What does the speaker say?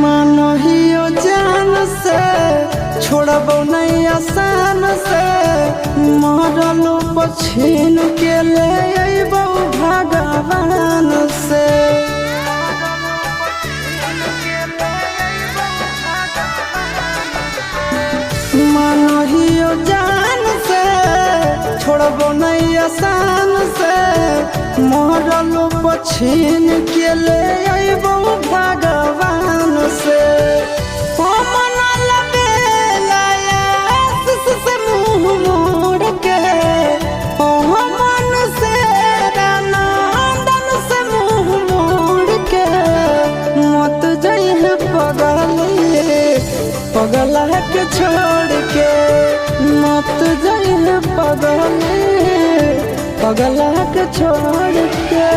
मानहियो जान से छोड़बो नहीं आसान से मरलो पछीन के ले अइबो भगवान से। मानहियो जान से छोड़बो नहीं आसान से मरलो पछीन के ले अइबो भगवान से। पगला के छोड़ के मत जाइए पगला के छोड़ के।